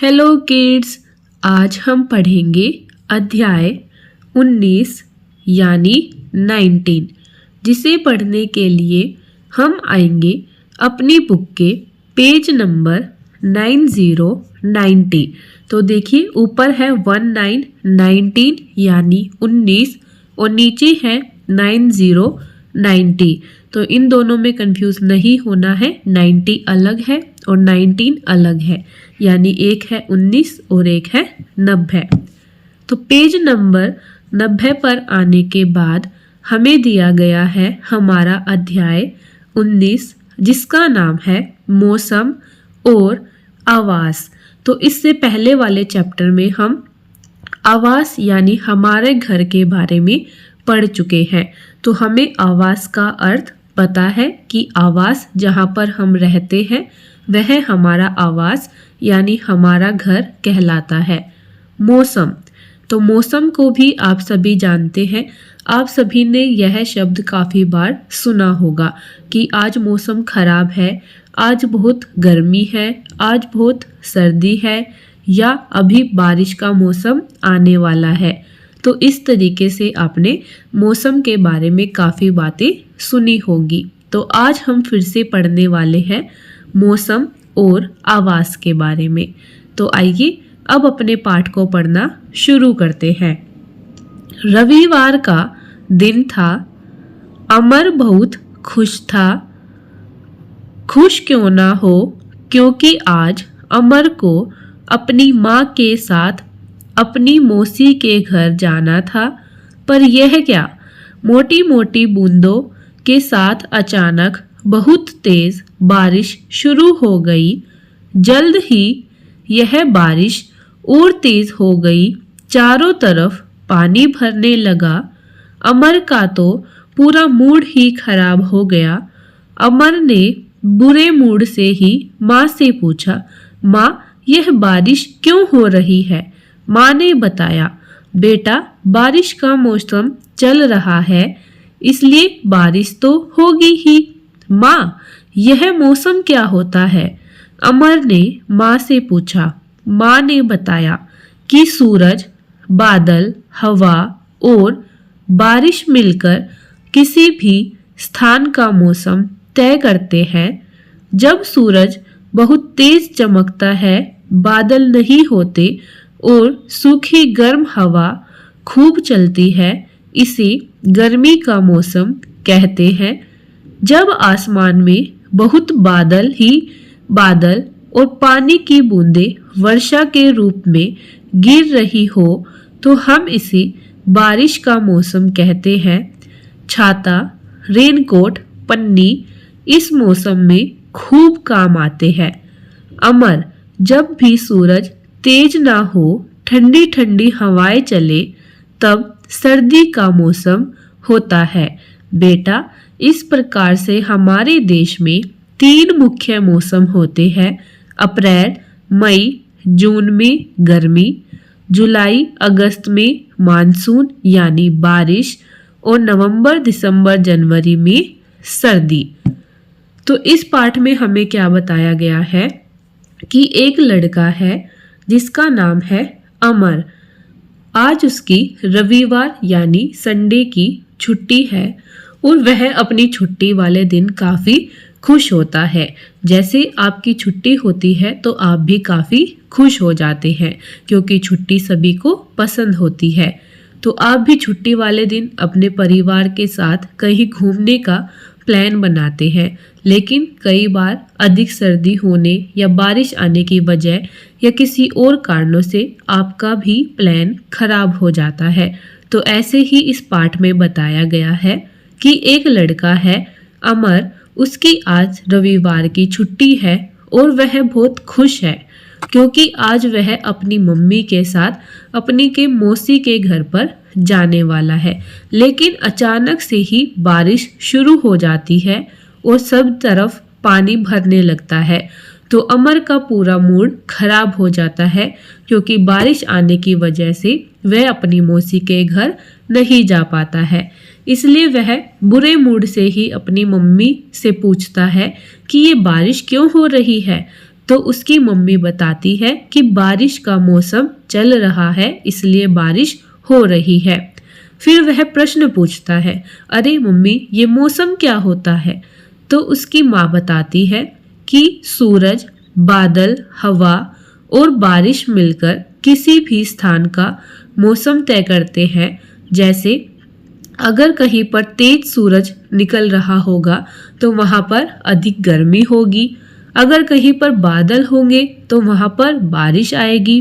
Hello kids, आज हम पढ़ेंगे अध्याय 19 यानी 19, जिसे पढ़ने के लिए हम आएंगे अपनी बुक के पेज नंबर 9090। तो देखिए ऊपर है 19 यानी 19 और नीचे है 9090। तो इन दोनों में कंफ्यूज नहीं होना है, 90 अलग है और 19 अलग है, यानी एक है 19 और एक है 90। तो पेज नंबर 90 पर आने के बाद हमें दिया गया है हमारा अध्याय 19, जिसका नाम है मौसम और आवास। तो इससे पहले वाले चैप्टर में हम आवास यानी हमारे घर के बारे में पढ़ चुके हैं। तो हमें आवास का अर्थ पता है कि आवास जहाँ पर हम रहते हैं वह हमारा आवास यानी हमारा घर कहलाता है। मौसम, तो मौसम को भी आप सभी जानते हैं। आप सभी ने यह शब्द काफ़ी बार सुना होगा कि आज मौसम खराब है, आज बहुत गर्मी है, आज बहुत सर्दी है, या अभी बारिश का मौसम आने वाला है। तो इस तरीके से आपने मौसम के बारे में काफ़ी बातें सुनी होगी। तो आज हम फिर से पढ़ने वाले हैं मौसम और आवास के बारे में। तो आइए अब अपने पाठ को पढ़ना शुरू करते हैं। रविवार का दिन था। अमर बहुत खुश था। खुश क्यों ना हो, क्योंकि आज अमर को अपनी माँ के साथ अपनी मौसी के घर जाना था। पर यह क्या, मोटी मोटी बूंदों के साथ अचानक बहुत तेज बारिश शुरू हो गई। जल्द ही यह बारिश और तेज हो गई, चारों तरफ पानी भरने लगा। अमर का तो पूरा मूड ही खराब हो गया। अमर ने बुरे मूड से ही माँ से पूछा, माँ यह बारिश क्यों हो रही है? माँ ने बताया, बेटा बारिश का मौसम चल रहा है, इसलिए बारिश तो होगी ही। माँ यह मौसम क्या होता है? अमर ने माँ से पूछा। माँ ने बताया कि सूरज, बादल, हवा और बारिश मिलकर किसी भी स्थान का मौसम तय करते हैं। जब सूरज बहुत तेज चमकता है, बादल नहीं होते और सूखी गर्म हवा खूब चलती है, इसे गर्मी का मौसम कहते हैं। जब आसमान में बहुत बादल और पानी की बूंदें वर्षा के रूप में गिर रही हो, तो हम इसे बारिश का मौसम कहते हैं। छाता, रेनकोट, पन्नी इस मौसम में खूब काम आते हैं। अमर, जब भी सूरज तेज ना हो, ठंडी ठंडी हवाएं चले, तब सर्दी का मौसम होता है। बेटा इस प्रकार से हमारे देश में 3 मुख्य मौसम होते हैं। अप्रैल मई जून में गर्मी, जुलाई अगस्त में मानसून यानी बारिश, और नवंबर दिसंबर जनवरी में सर्दी। तो इस पाठ में हमें क्या बताया गया है कि एक लड़का है जिसका नाम है अमर। आज उसकी रविवार यानी संडे की छुट्टी है और वह अपनी छुट्टी वाले दिन काफ़ी खुश होता है। जैसे आपकी छुट्टी होती है तो आप भी काफ़ी खुश हो जाते हैं, क्योंकि छुट्टी सभी को पसंद होती है। तो आप भी छुट्टी वाले दिन अपने परिवार के साथ कहीं घूमने का प्लान बनाते हैं, लेकिन कई बार अधिक सर्दी होने या बारिश आने की वजह या किसी और कारणों से आपका भी प्लान खराब हो जाता है। तो ऐसे ही इस पाठ में बताया गया है कि एक लड़का है अमर, उसकी आज रविवार की छुट्टी है और वह बहुत खुश है, क्योंकि आज वह अपनी मम्मी के साथ अपनी के मौसी के घर पर जाने वाला है। लेकिन अचानक से ही बारिश शुरू हो जाती है और सब तरफ पानी भरने लगता है। तो अमर का पूरा मूड खराब हो जाता है, क्योंकि बारिश आने की वजह से वह अपनी मौसी के घर नहीं जा पाता है। इसलिए वह बुरे मूड से ही अपनी मम्मी से पूछता है कि ये बारिश क्यों हो रही है। तो उसकी मम्मी बताती है कि बारिश का मौसम चल रहा है, इसलिए बारिश हो रही है। फिर वह प्रश्न पूछता है, अरे मम्मी, ये मौसम क्या होता है? तो उसकी माँ बताती है कि सूरज, बादल, हवा और बारिश मिलकर किसी भी स्थान का मौसम तय करते हैं। जैसे अगर कहीं पर तेज सूरज निकल रहा होगा तो वहां पर अधिक गर्मी होगी, अगर कहीं पर बादल होंगे तो वहां पर बारिश आएगी।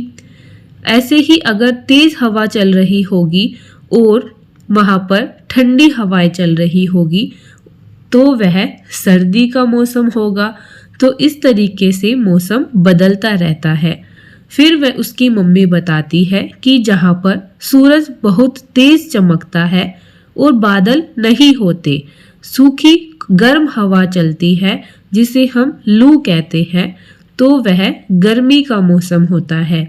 ऐसे ही अगर तेज हवा चल रही होगी और वहां पर ठंडी हवाएं चल रही होगी तो वह सर्दी का मौसम होगा। तो इस तरीके से मौसम बदलता रहता है। फिर वह उसकी मम्मी बताती है कि जहाँ पर सूरज बहुत तेज चमकता है और बादल नहीं होते, सूखी गर्म हवा चलती है जिसे हम लू कहते हैं, तो वह गर्मी का मौसम होता है।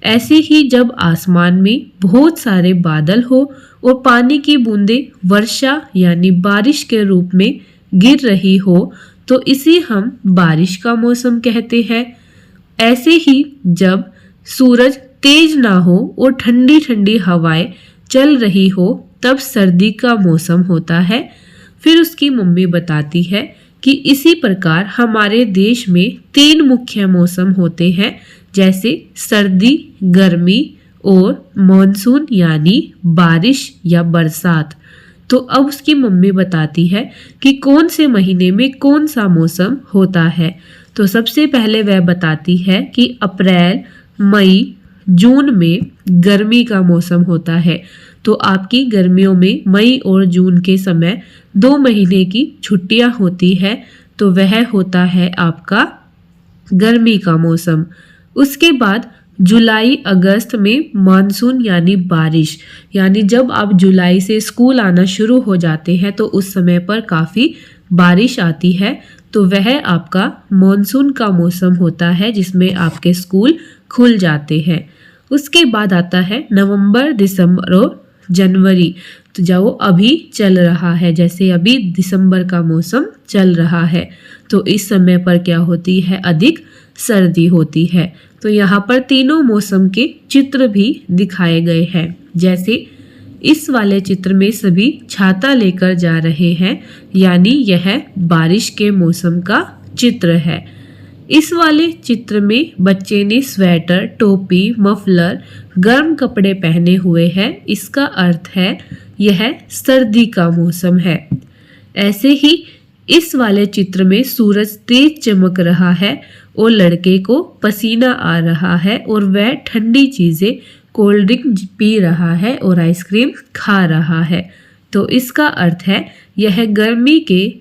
ऐसे ही जब आसमान में बहुत सारे बादल हो और पानी की बूंदें वर्षा यानी बारिश के रूप में गिर रही हो तो इसे हम बारिश का मौसम कहते हैं। ऐसे ही जब सूरज तेज ना हो और ठंडी ठंडी हवाएं चल रही हो तब सर्दी का मौसम होता है। फिर उसकी मम्मी बताती है कि इसी प्रकार हमारे देश में 3 मुख्य मौसम होते हैं, जैसे सर्दी, गर्मी और मॉनसून यानी बारिश या बरसात। तो अब उसकी मम्मी बताती है कि कौन से महीने में कौन सा मौसम होता है। तो सबसे पहले वह बताती है कि अप्रैल, मई, जून में गर्मी का मौसम होता है। तो आपकी गर्मियों में मई और जून के समय 2 महीने की छुट्टियां होती है, तो वह होता है आपका गर्मी का मौसम। उसके बाद जुलाई अगस्त में मानसून यानी बारिश, यानी जब आप जुलाई से स्कूल आना शुरू हो जाते हैं तो उस समय पर काफ़ी बारिश आती है, तो वह आपका मानसून का मौसम होता है जिसमें आपके स्कूल खुल जाते हैं। उसके बाद आता है नवंबर, दिसंबर और जनवरी, तो जो अभी चल रहा है, जैसे अभी दिसंबर का मौसम चल रहा है, तो इस समय पर क्या होती है, अधिक सर्दी होती है। तो यहाँ पर तीनों मौसम के चित्र भी दिखाए गए हैं। जैसे इस वाले चित्र में सभी छाता लेकर जा रहे हैं, यानी यह बारिश के मौसम का चित्र है। इस वाले चित्र में बच्चे ने स्वेटर, टोपी, मफलर, गर्म कपड़े पहने हुए हैं। इसका अर्थ है यह सर्दी का मौसम है। ऐसे ही इस वाले चित्र में सूरज तेज चमक रहा है और लड़के को पसीना आ रहा है और वह ठंडी चीज़ें, कोल्ड ड्रिंक पी रहा है और आइसक्रीम खा रहा है। तो इसका अर्थ है यह गर्मी के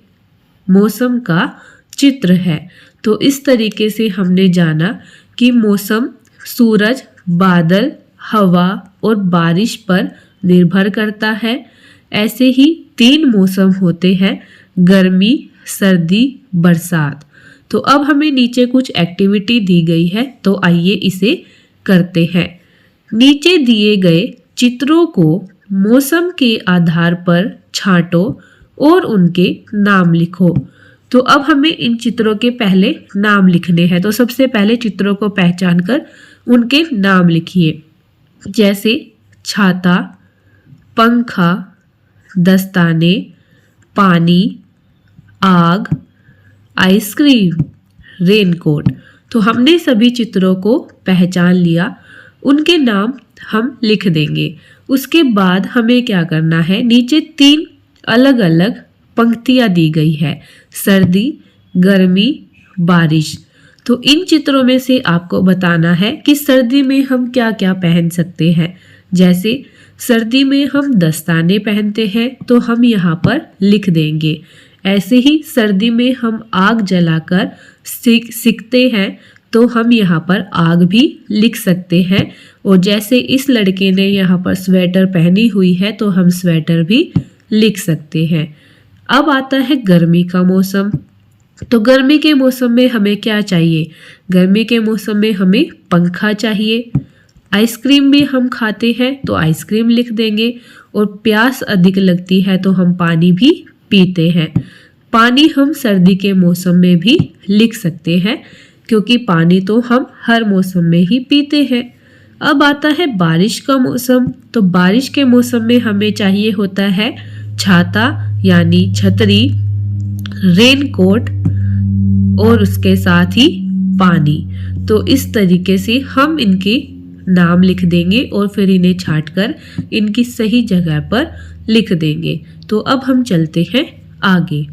मौसम का चित्र है। तो इस तरीके से हमने जाना कि मौसम सूरज, बादल, हवा और बारिश पर निर्भर करता है। ऐसे ही 3 मौसम होते हैं, गर्मी, सर्दी, बरसात। तो अब हमें नीचे कुछ एक्टिविटी दी गई है, तो आइए इसे करते हैं। नीचे दिए गए चित्रों को मौसम के आधार पर छांटो और उनके नाम लिखो। तो अब हमें इन चित्रों के पहले नाम लिखने हैं। तो सबसे पहले चित्रों को पहचान कर उनके नाम लिखिए, जैसे छाता, पंखा, दस्ताने, पानी, आग, आइसक्रीम, रेनकोट। तो हमने सभी चित्रों को पहचान लिया, उनके नाम हम लिख देंगे। उसके बाद हमें क्या करना है, नीचे 3 अलग अलग पंक्तियाँ दी गई है, सर्दी, गर्मी, बारिश। तो इन चित्रों में से आपको बताना है कि सर्दी में हम क्या क्या पहन सकते हैं। जैसे सर्दी में हम दस्ताने पहनते हैं, तो हम यहाँ पर लिख देंगे। ऐसे ही सर्दी में हम आग जलाकर सेकते हैं, तो हम यहाँ पर आग भी लिख सकते हैं। और जैसे इस लड़के ने यहाँ पर स्वेटर पहनी हुई है, तो हम स्वेटर भी लिख सकते हैं। अब आता है गर्मी का मौसम। तो गर्मी के मौसम में हमें क्या चाहिए, गर्मी के मौसम में हमें पंखा चाहिए। आइसक्रीम भी हम खाते हैं तो आइसक्रीम लिख देंगे, और प्यास अधिक लगती है तो हम पानी भी पीते हैं। पानी हम सर्दी के मौसम में भी लिख सकते हैं। क्योंकि पानी तो हम हर मौसम में ही पीते हैं। अब आता है बारिश का मौसम। तो बारिश के मौसम में हमें चाहिए होता है छाता यानी छतरी, रेनकोट और उसके साथ ही पानी। तो इस तरीके से हम इनके नाम लिख देंगे और फिर इन्हें छांटकर इनकी सही जगह पर लिख देंगे। तो अब हम चलते हैं आगे।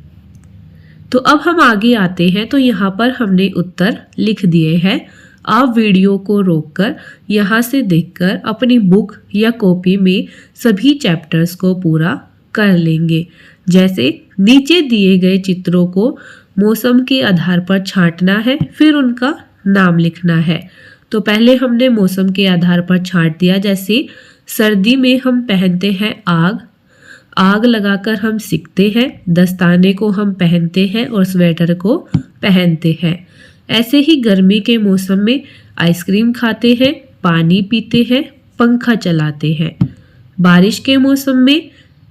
तो अब हम आगे आते हैं। तो यहाँ पर हमने उत्तर लिख दिए हैं। आप वीडियो को रोककर यहाँ से देखकर अपनी बुक या कॉपी में सभी चैप्टर्स को पूरा कर लेंगे। जैसे नीचे दिए गए चित्रों को मौसम के आधार पर छांटना है, फिर उनका नाम लिखना है। तो पहले हमने मौसम के आधार पर छांट दिया। जैसे सर्दी में हम पहनते हैं आग, आग लगाकर हम सेकते हैं। दस्ताने को हम पहनते हैं और स्वेटर को पहनते हैं। ऐसे ही गर्मी के मौसम में आइसक्रीम खाते हैं, पानी पीते हैं, पंखा चलाते हैं। बारिश के मौसम में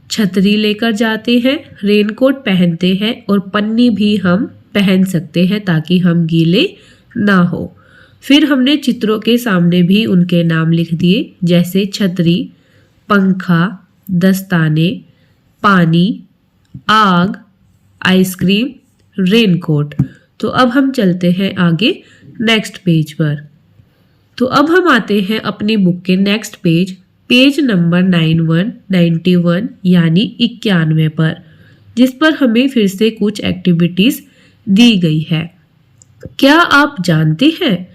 छतरी लेकर जाते हैं, रेनकोट पहनते हैं और पन्नी भी हम पहन सकते हैं ताकि हम गीले ना हो। फिर हमने चित्रों के सामने भी उनके नाम लिख दिए, जैसे छतरी, पंखा, दस्ताने, पानी, आग, आइसक्रीम, रेनकोट। तो अब हम चलते हैं आगे नेक्स्ट पेज पर। तो अब हम आते हैं अपनी बुक के नेक्स्ट पेज, पेज नंबर 91 यानी 91 पर, जिस पर हमें फिर से कुछ एक्टिविटीज दी गई है। क्या आप जानते हैं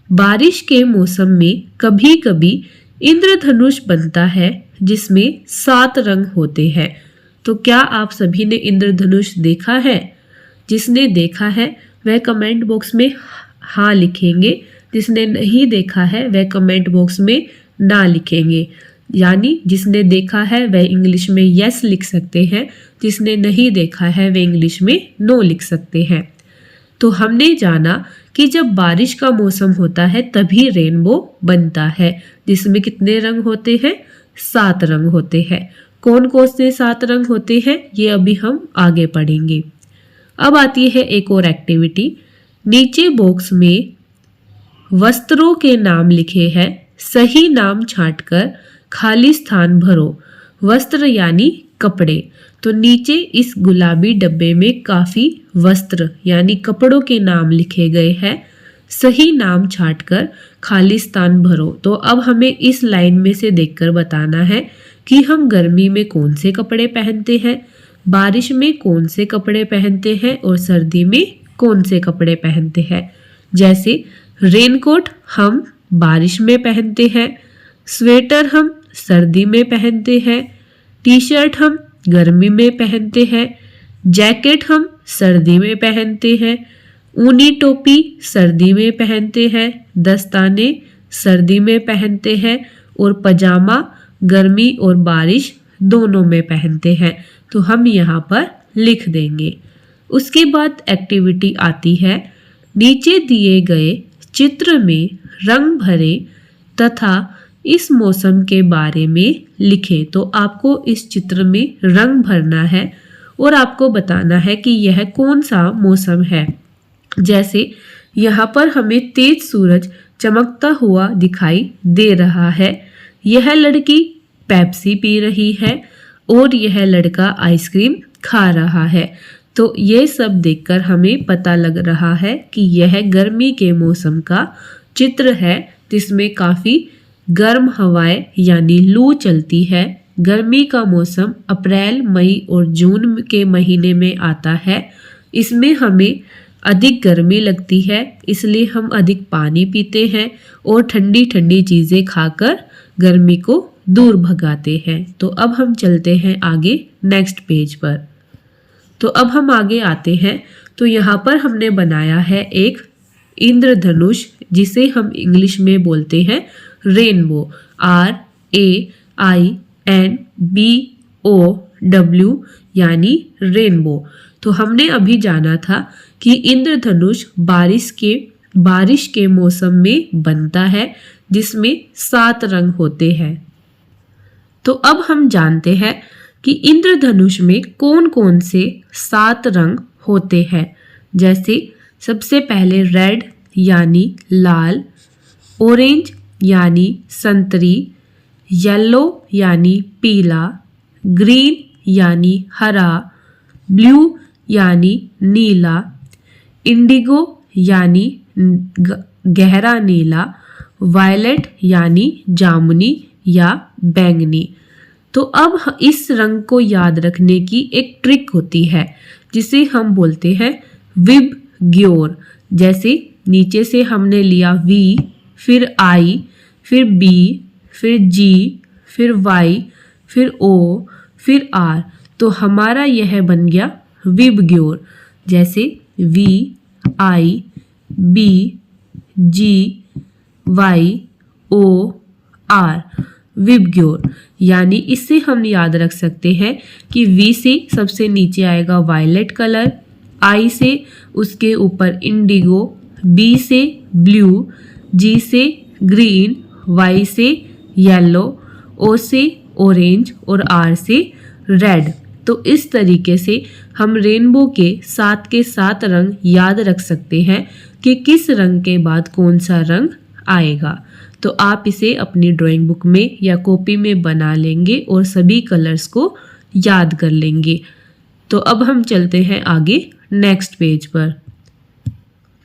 बारिश के मौसम में कभी कभी इंद्रधनुष बनता है जिसमें 7 रंग होते हैं। तो क्या आप सभी ने इंद्रधनुष देखा है? जिसने देखा है वह कमेंट बॉक्स में हाँ लिखेंगे, जिसने नहीं देखा है वह कमेंट बॉक्स में ना लिखेंगे। यानी जिसने देखा है वह इंग्लिश में यस लिख सकते हैं, जिसने नहीं देखा है वह इंग्लिश में नो लिख सकते हैं। तो हमने जाना कि जब बारिश का मौसम होता है तभी रेनबो बनता है, जिसमें कितने रंग होते हैं? 7 रंग होते हैं। कौन कौन से 7 रंग होते हैं ये अभी हम आगे पढ़ेंगे। अब आती है एक और एक्टिविटी। नीचे बॉक्स में वस्त्रों के नाम लिखे हैं, सही नाम छांटकर खाली स्थान भरो। वस्त्र यानी कपड़े। तो नीचे इस गुलाबी डब्बे में काफी वस्त्र यानी कपड़ों के नाम लिखे गए हैं। सही नाम छांटकर खाली स्थान भरो। तो अब हमें इस लाइन में से देखकर बताना है कि हम गर्मी में कौन से कपड़े पहनते हैं, बारिश में कौन से कपड़े पहनते हैं और सर्दी में कौन से कपड़े पहनते हैं। जैसे रेनकोट हम बारिश में पहनते हैं, स्वेटर हम सर्दी में पहनते हैं, टी शर्ट हम गर्मी में पहनते हैं, जैकेट हम सर्दी में पहनते हैं, ऊनी टोपी सर्दी में पहनते हैं, दस्ताने सर्दी में पहनते हैं और पजामा गर्मी और बारिश दोनों में पहनते हैं। तो हम यहाँ पर लिख देंगे। उसके बाद एक्टिविटी आती है, नीचे दिए गए चित्र में रंग भरे तथा इस मौसम के बारे में लिखें। तो आपको इस चित्र में रंग भरना है और आपको बताना है कि यह कौन सा मौसम है। जैसे यहाँ पर हमें तेज सूरज चमकता हुआ दिखाई दे रहा है, यह लड़की पेप्सी पी रही है और यह लड़का आइसक्रीम खा रहा है। तो ये सब देखकर हमें पता लग रहा है कि यह गर्मी के मौसम का चित्र है, जिसमें काफ़ी गर्म हवाएं यानी लू चलती है। गर्मी का मौसम अप्रैल, मई और जून के महीने में आता है। इसमें हमें अधिक गर्मी लगती है, इसलिए हम अधिक पानी पीते हैं और ठंडी ठंडी चीज़ें खाकर गर्मी को दूर भगाते हैं। तो अब हम चलते हैं आगे नेक्स्ट पेज पर। तो अब हम आगे आते हैं। तो यहाँ पर हमने बनाया है एक इंद्रधनुष, जिसे हम इंग्लिश में बोलते हैं रेनबो, RAINBOW यानी रेनबो। तो हमने अभी जाना था कि इंद्रधनुष बारिश के मौसम में बनता है, जिसमें 7 रंग होते हैं। तो अब हम जानते हैं कि इंद्रधनुष में कौन कौन से 7 रंग होते हैं। जैसे सबसे पहले रेड यानी लाल, ऑरेंज यानी संतरी, येलो यानी पीला, ग्रीन यानी हरा, ब्लू यानी नीला, इंडिगो यानी गहरा नीला, वायलेट यानी जामुनी या बैंगनी। तो अब इस रंग को याद रखने की एक ट्रिक होती है जिसे हम बोलते हैं विबग्योर। जैसे नीचे से हमने लिया वी, फिर आई, फिर बी, फिर जी, फिर वाई, फिर ओ, फिर आर, तो हमारा यह बन गया विबग्योर। जैसे V, I, B, G, Y, O, R, VIBGYOR. यानी इससे हम याद रख सकते हैं कि वी से सबसे नीचे आएगा वायलेट कलर, आई से उसके ऊपर इंडिगो, बी से ब्लू, जी से ग्रीन, वाई से येलो, ओ से ऑरेंज और आर से रेड। तो इस तरीके से हम रेनबो के 7 रंग याद रख सकते हैं कि किस रंग के बाद कौन सा रंग आएगा। तो आप इसे अपनी ड्राइंग बुक में या कॉपी में बना लेंगे और सभी कलर्स को याद कर लेंगे। तो अब हम चलते हैं आगे नेक्स्ट पेज पर।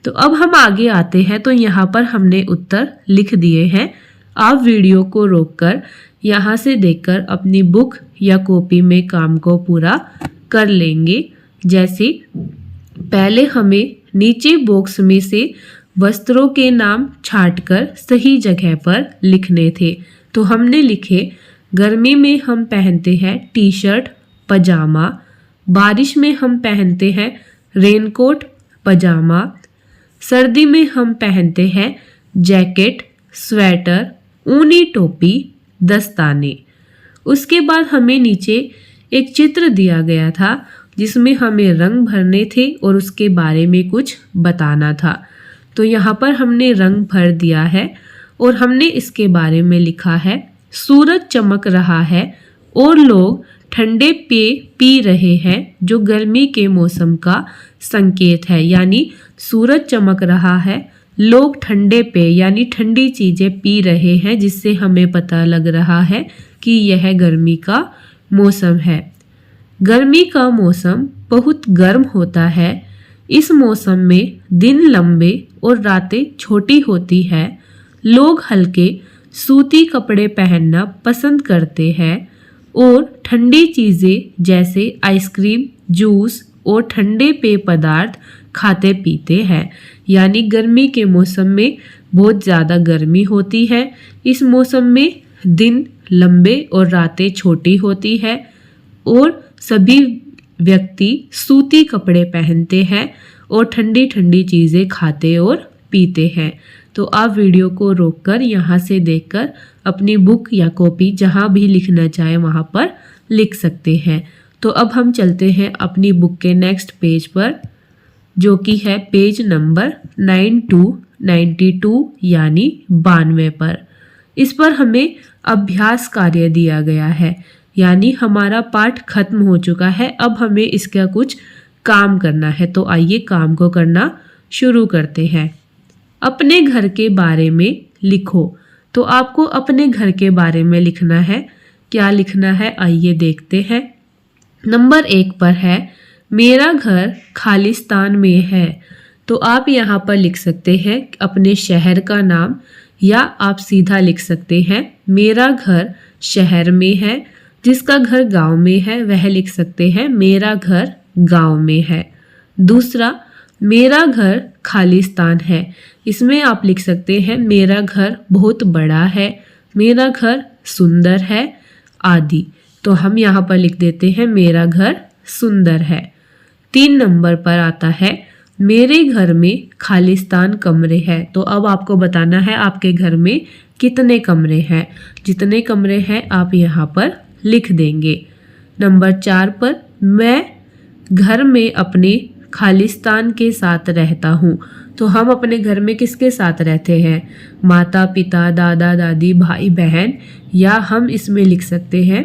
तो अब हम आगे आते हैं, तो यहाँ पर हमने उत्तर लिख दिए हैं। आप वीडियो को रोककर यहाँ से देखकर अपनी बुक या कॉपी में काम को पूरा कर लेंगे। जैसे पहले हमें नीचे बॉक्स में से वस्त्रों के नाम छांटकर सही जगह पर लिखने थे। तो हमने लिखे गर्मी में हम पहनते हैं टी शर्ट पजामा, बारिश में हम पहनते हैं रेनकोट पजामा, सर्दी में हम पहनते हैं जैकेट, स्वेटर, ऊनी टोपी, दस्ताने। उसके बाद हमें नीचे एक चित्र दिया गया था जिसमें हमें रंग भरने थे और उसके बारे में कुछ बताना था। तो यहाँ पर हमने रंग भर दिया है और हमने इसके बारे में लिखा है सूरज चमक रहा है और लोग ठंडे पेय पी रहे हैं जो गर्मी के मौसम का संकेत है। यानी सूरज चमक रहा है, लोग ठंडे पेय यानी ठंडी चीज़ें पी रहे हैं जिससे हमें पता लग रहा है कि यह गर्मी का मौसम है। गर्मी का मौसम बहुत गर्म होता है। इस मौसम में दिन लंबे और रातें छोटी होती है। लोग हल्के सूती कपड़े पहनना पसंद करते हैं और ठंडी चीज़ें जैसे आइसक्रीम, जूस और ठंडे पेय पदार्थ खाते पीते हैं। यानी गर्मी के मौसम में बहुत ज़्यादा गर्मी होती है। इस मौसम में दिन लंबे और रातें छोटी होती है और सभी व्यक्ति सूती कपड़े पहनते हैं और ठंडी ठंडी चीज़ें खाते और पीते हैं। तो आप वीडियो को रोककर यहाँ से देखकर अपनी बुक या कॉपी जहाँ भी लिखना चाहे वहाँ पर लिख सकते हैं। तो अब हम चलते हैं अपनी बुक के नेक्स्ट पेज पर, जो कि है पेज नंबर 92 यानी 92 पर। इस पर हमें अभ्यास कार्य दिया गया है, यानी हमारा पाठ खत्म हो चुका है। अब हमें इसका कुछ काम करना है। तो आइए काम को करना शुरू करते हैं। अपने घर के बारे में लिखो। तो आपको अपने घर के बारे में लिखना है। क्या लिखना है आइए देखते हैं। नंबर 1 पर है मेरा घर खालिस्तान में है। तो आप यहाँ पर लिख सकते हैं अपने शहर का नाम, या आप सीधा लिख सकते हैं मेरा घर शहर में है। जिसका घर गांव में है वह लिख सकते हैं मेरा घर गांव में है। दूसरा, मेरा घर खालिस्तान है। इसमें आप लिख सकते हैं मेरा घर बहुत बड़ा है, मेरा घर सुंदर है आदि। तो हम यहाँ पर लिख देते हैं मेरा घर सुंदर है। 3 नंबर पर आता है मेरे घर में खालिस्तान कमरे हैं। तो अब आपको बताना है आपके घर में कितने कमरे हैं। जितने कमरे हैं आप यहाँ पर लिख देंगे। नंबर 4 पर मैं घर में अपने खालिस्तान के साथ रहता हूँ। तो हम अपने घर में किसके साथ रहते हैं? माता पिता, दादा दादी, भाई बहन, या हम इसमें लिख सकते हैं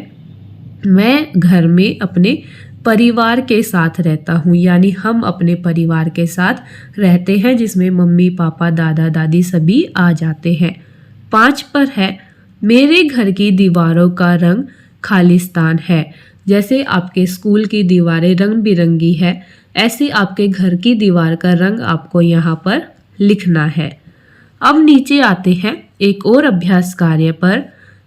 मैं घर में अपने परिवार के साथ रहता हूँ, यानी हम अपने परिवार के साथ रहते हैं, जिसमें मम्मी पापा दादा दादी सभी आ जाते हैं। 5 पर है मेरे घर की दीवारों का रंग खालिस्तान है। जैसे आपके स्कूल की दीवारें रंग बिरंगी है, ऐसे आपके घर की दीवार का रंग आपको यहाँ पर लिखना है। अब नीचे आते हैं एक और अभ्यास कार्य पर,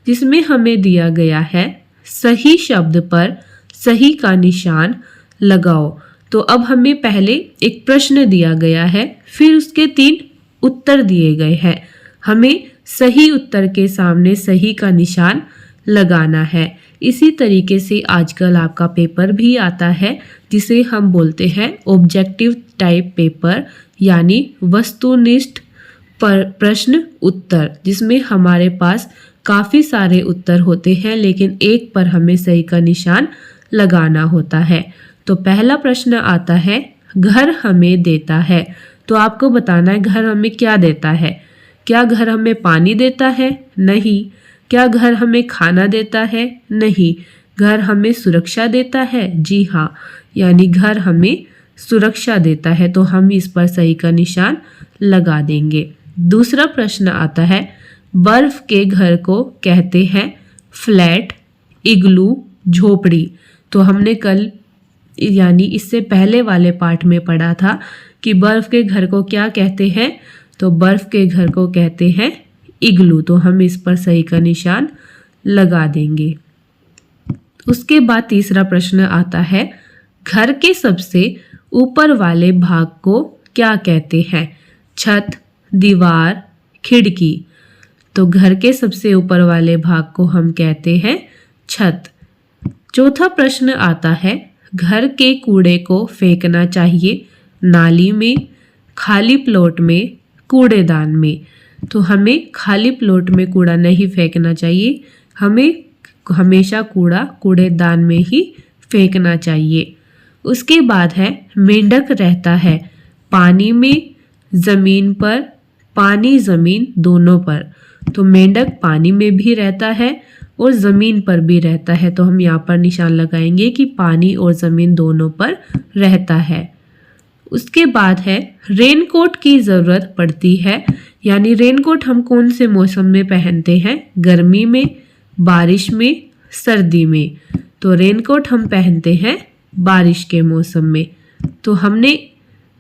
जिसमें हमें दिया गया है सही शब्द पर सही का निशान लगाओ। तो अब हमें पहले एक प्रश्न दिया गया है, फिर उसके 3 उत्तर दिए गए हैं। हमें सही उत्तर के सामने सही का निशान लगाना है। इसी तरीके से आजकल आपका पेपर भी आता है, जिसे हम बोलते हैं ऑब्जेक्टिव टाइप पेपर, यानी वस्तुनिष्ठ प्रश्न उत्तर, जिसमें हमारे पास काफ़ी सारे उत्तर होते हैं, लेकिन एक पर हमें सही का निशान लगाना होता है। तो पहला प्रश्न आता है घर हमें देता है। तो आपको बताना है घर हमें क्या देता है। क्या घर हमें पानी देता है? नहीं। क्या घर हमें खाना देता है? नहीं। घर हमें सुरक्षा देता है? जी हाँ, यानी घर हमें सुरक्षा देता है, तो हम इस पर सही का निशान लगा देंगे। दूसरा प्रश्न आता है बर्फ के घर को कहते हैं फ्लैट, इग्लू, झोपड़ी। तो हमने कल यानी इससे पहले वाले पार्ट में पढ़ा था कि बर्फ के घर को क्या कहते हैं, तो बर्फ के घर को कहते हैं इग्लू। तो हम इस पर सही का निशान लगा देंगे। उसके बाद तीसरा प्रश्न आता है घर के सबसे ऊपर वाले भाग को क्या कहते हैं? छत, दीवार, खिड़की। तो घर के सबसे ऊपर वाले भाग को हम कहते हैं छत। चौथा प्रश्न आता है घर के कूड़े को फेंकना चाहिए नाली में, खाली प्लॉट में, कूड़ेदान में। तो हमें खाली प्लॉट में कूड़ा नहीं फेंकना चाहिए, हमें हमेशा कूड़ा कूड़ेदान में ही फेंकना चाहिए। उसके बाद है मेंढक रहता है पानी में, ज़मीन पर, पानी ज़मीन दोनों पर। तो मेंढक पानी में भी रहता है और ज़मीन पर भी रहता है, तो हम यहाँ पर निशान लगाएंगे कि पानी और ज़मीन दोनों पर रहता है। उसके बाद है रेनकोट की ज़रूरत पड़ती है, यानी रेनकोट हम कौन से मौसम में पहनते हैं? गर्मी में, बारिश में, सर्दी में। तो रेनकोट हम पहनते हैं बारिश के मौसम में। तो हमने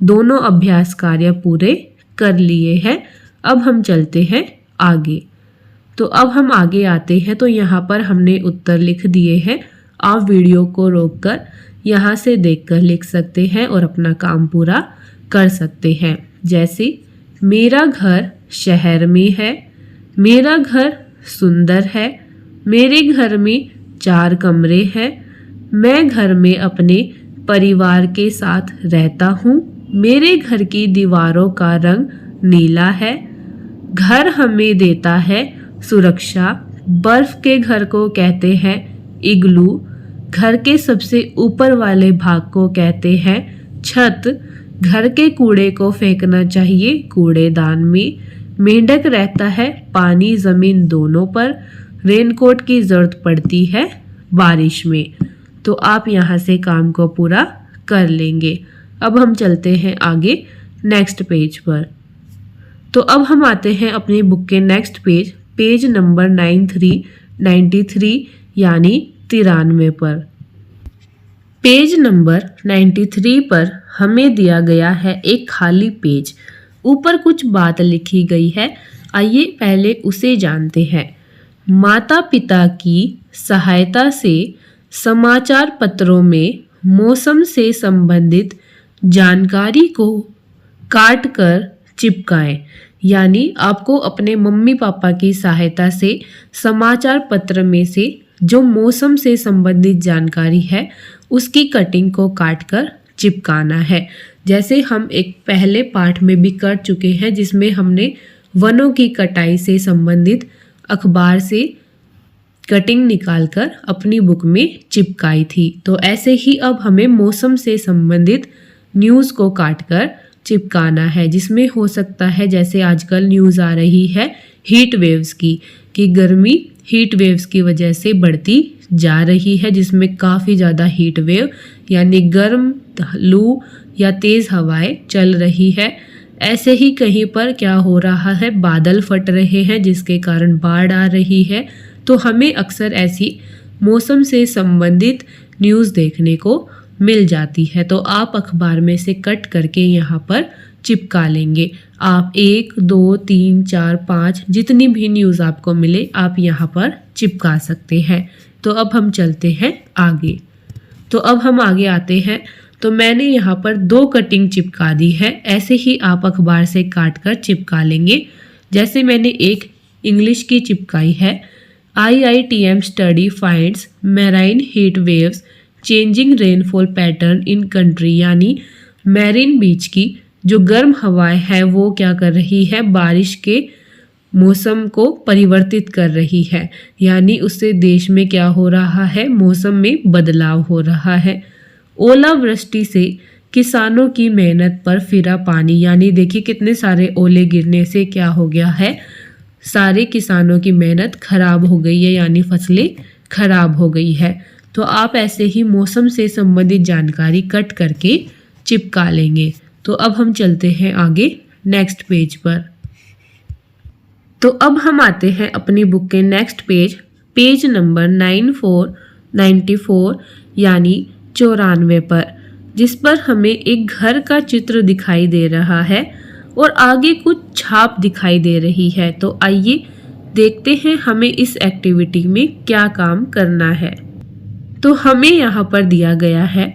दोनों अभ्यास कार्य पूरे कर लिए हैं। अब हम चलते हैं आगे। तो अब हम आगे आते हैं, तो यहाँ पर हमने उत्तर लिख दिए हैं। आप वीडियो को रोककर यहाँ से देखकर लिख सकते हैं और अपना काम पूरा कर सकते हैं। जैसे मेरा घर शहर में है, मेरा घर सुंदर है, मेरे घर में 4 कमरे हैं, मैं घर में अपने परिवार के साथ रहता हूँ, मेरे घर की दीवारों का रंग नीला है, घर हमें देता है सुरक्षा, बर्फ के घर को कहते हैं इग्लू, घर के सबसे ऊपर वाले भाग को कहते हैं छत, घर के कूड़े को फेंकना चाहिए कूड़ेदान में, मेंढक रहता है पानी ज़मीन दोनों पर, रेनकोट की ज़रूरत पड़ती है बारिश में। तो आप यहाँ से काम को पूरा कर लेंगे। अब हम चलते हैं आगे नेक्स्ट पेज पर। तो अब हम आते हैं अपनी बुक के नेक्स्ट पेज, पेज नंबर 93 यानी 93 पर। पेज नंबर 93 पर हमें दिया गया है एक खाली पेज, ऊपर कुछ बात लिखी गई है। आइए पहले उसे जानते हैं। माता पिता की सहायता से समाचार पत्रों में मौसम से संबंधित जानकारी को काट कर चिपकाएं। यानी आपको अपने मम्मी पापा की सहायता से समाचार पत्र में से जो मौसम से संबंधित जानकारी है उसकी कटिंग को काट कर चिपकाना है। जैसे हम एक पहले पाठ में भी कर चुके हैं, जिसमें हमने वनों की कटाई से संबंधित अखबार से कटिंग निकालकर अपनी बुक में चिपकाई थी। तो ऐसे ही अब हमें मौसम से संबंधित न्यूज़ को काटकर चिपकाना है, जिसमें हो सकता है जैसे आजकल न्यूज़ आ रही है हीट वेव्स की, कि गर्मी हीट वेव्स की वजह से बढ़ती जा रही है जिसमें काफ़ी ज़्यादा हीट वेव यानी गर्म लू या तेज़ हवाएं चल रही है। ऐसे ही कहीं पर क्या हो रहा है, बादल फट रहे हैं जिसके कारण बाढ़ आ रही है। तो हमें अक्सर ऐसी मौसम से संबंधित न्यूज़ देखने को मिल जाती है। तो आप अखबार में से कट करके यहाँ पर चिपका लेंगे। आप 1, 2, 3, 4, 5 जितनी भी न्यूज़ आपको मिले आप यहाँ पर चिपका सकते हैं। तो अब हम चलते हैं आगे। तो अब हम आगे आते हैं। तो मैंने यहाँ पर 2 कटिंग चिपका दी है। ऐसे ही आप अखबार से काट कर चिपका लेंगे। जैसे मैंने एक इंग्लिश की चिपकाई है, IITM study finds marine heat waves changing rainfall pattern in country, यानी मैरीन बीच की जो गर्म हवाएं है वो क्या कर रही है, बारिश के मौसम को परिवर्तित कर रही है। यानी उससे देश में क्या हो रहा है, मौसम में बदलाव हो रहा है। ओलावृष्टि से किसानों की मेहनत पर फिरा पानी, यानी देखिए कितने सारे ओले गिरने से क्या हो गया है, सारे किसानों की मेहनत खराब हो गई है, यानी फसलें खराब हो गई है। तो आप ऐसे ही मौसम से संबंधित जानकारी कट करके चिपका लेंगे। तो अब हम चलते हैं आगे नेक्स्ट पेज पर। तो अब हम आते हैं अपनी बुक के नेक्स्ट पेज नंबर 94 यानी 94 पर, जिस पर हमें एक घर का चित्र दिखाई दे रहा है और आगे कुछ छाप दिखाई दे रही है। तो आइए देखते हैं हमें इस एक्टिविटी में क्या काम करना है। तो हमें यहाँ पर दिया गया है,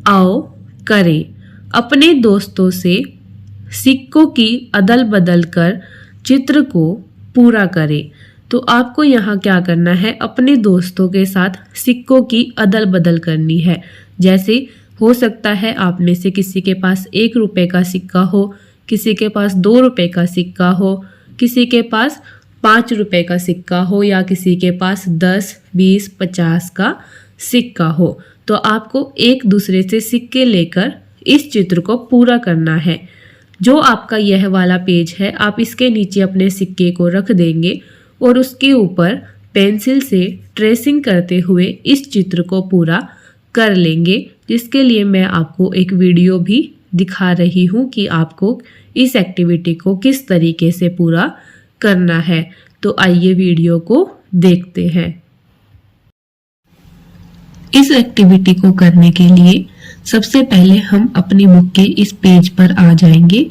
आओ करें, अपने दोस्तों से सिक्कों की अदल बदल कर चित्र को पूरा करें। तो आपको यहाँ क्या करना है, अपने दोस्तों के साथ सिक्कों की अदल बदल करनी है। जैसे हो सकता है आप में से किसी के पास 1 रुपये का सिक्का हो, किसी के पास 2 रुपये का सिक्का हो, किसी के पास 5 रुपये का सिक्का हो या किसी के पास 10, 20, 50 का सिक्का हो। तो आपको एक दूसरे से सिक्के लेकर इस चित्र को पूरा करना है। जो आपका यह वाला पेज है, आप इसके नीचे अपने सिक्के को रख देंगे और उसके ऊपर पेंसिल से ट्रेसिंग करते हुए इस चित्र को पूरा कर लेंगे, जिसके लिए मैं आपको एक वीडियो भी दिखा रही हूँ कि आपको इस एक्टिविटी को किस तरीके से पूरा करना है। तो आइए वीडियो को देखते हैं। इस एक्टिविटी को करने के लिए सबसे पहले हम अपनी बुक के इस पेज पर आ जाएंगे।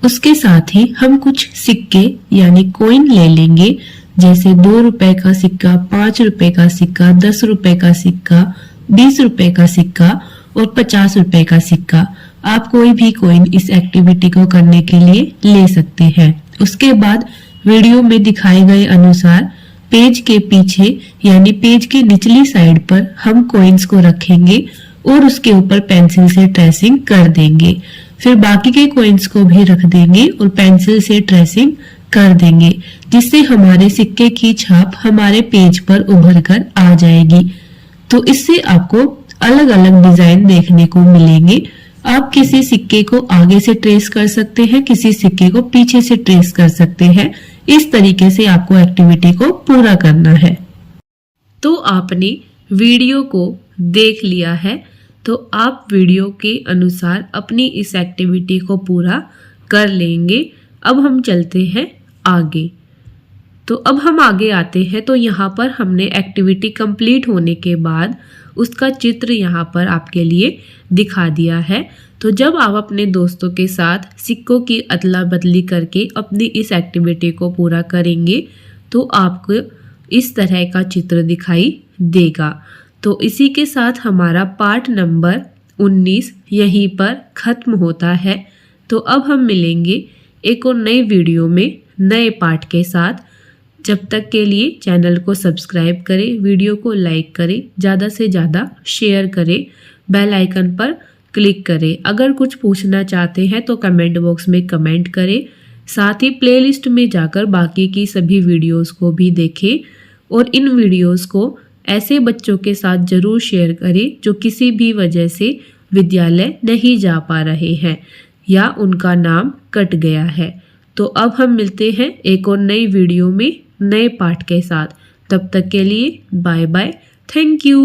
उसके साथ ही हम कुछ सिक्के यानी कॉइन ले लेंगे, जैसे 2 रुपए का सिक्का, 5 रुपए का सिक्का, 10 रुपए का सिक्का, 20 रुपए का सिक्का और 50 रुपए का सिक्का। आप कोई भी कॉइन इस एक्टिविटी को करने के लिए ले सकते हैं। उसके बाद वीडियो में दिखाए गए अनुसार पेज के पीछे यानी पेज के निचली साइड पर हम कॉइन्स को रखेंगे और उसके ऊपर पेंसिल से ट्रेसिंग कर देंगे। फिर बाकी के कॉइन्स को भी रख देंगे और पेंसिल से ट्रेसिंग कर देंगे, जिससे हमारे सिक्के की छाप हमारे पेज पर उभर कर आ जाएगी। तो इससे आपको अलग अलग डिजाइन देखने को मिलेंगे। आप किसी सिक्के को आगे से ट्रेस कर सकते हैं, किसी सिक्के को पीछे से ट्रेस कर सकते हैं। इस तरीके से आपको एक्टिविटी को पूरा करना है। तो आपने वीडियो को देख लिया है, तो आप वीडियो के अनुसार अपनी इस एक्टिविटी को पूरा कर लेंगे। अब हम चलते हैं आगे। तो अब हम आगे आते हैं। तो यहाँ पर हमने एक्टिविटी कंप्लीट होने के बाद उसका चित्र यहाँ पर आपके लिए दिखा दिया है। तो जब आप अपने दोस्तों के साथ सिक्कों की अदला बदली करके अपनी इस एक्टिविटी को पूरा करेंगे तो आपको इस तरह का चित्र दिखाई देगा। तो इसी के साथ हमारा पार्ट नंबर 19 यहीं पर ख़त्म होता है। तो अब हम मिलेंगे एक और नई वीडियो में नए पार्ट के साथ। जब तक के लिए चैनल को सब्सक्राइब करें, वीडियो को लाइक करें, ज़्यादा से ज़्यादा शेयर करें, बेल आइकन पर क्लिक करें। अगर कुछ पूछना चाहते हैं तो कमेंट बॉक्स में कमेंट करें। साथ ही प्लेलिस्ट में जाकर बाकी की सभी वीडियोस को भी देखें और इन वीडियोस को ऐसे बच्चों के साथ ज़रूर शेयर करें जो किसी भी वजह से विद्यालय नहीं जा पा रहे हैं या उनका नाम कट गया है। तो अब हम मिलते हैं एक और नई वीडियो में नए पाठ के साथ। तब तक के लिए बाय बाय, थैंक यू।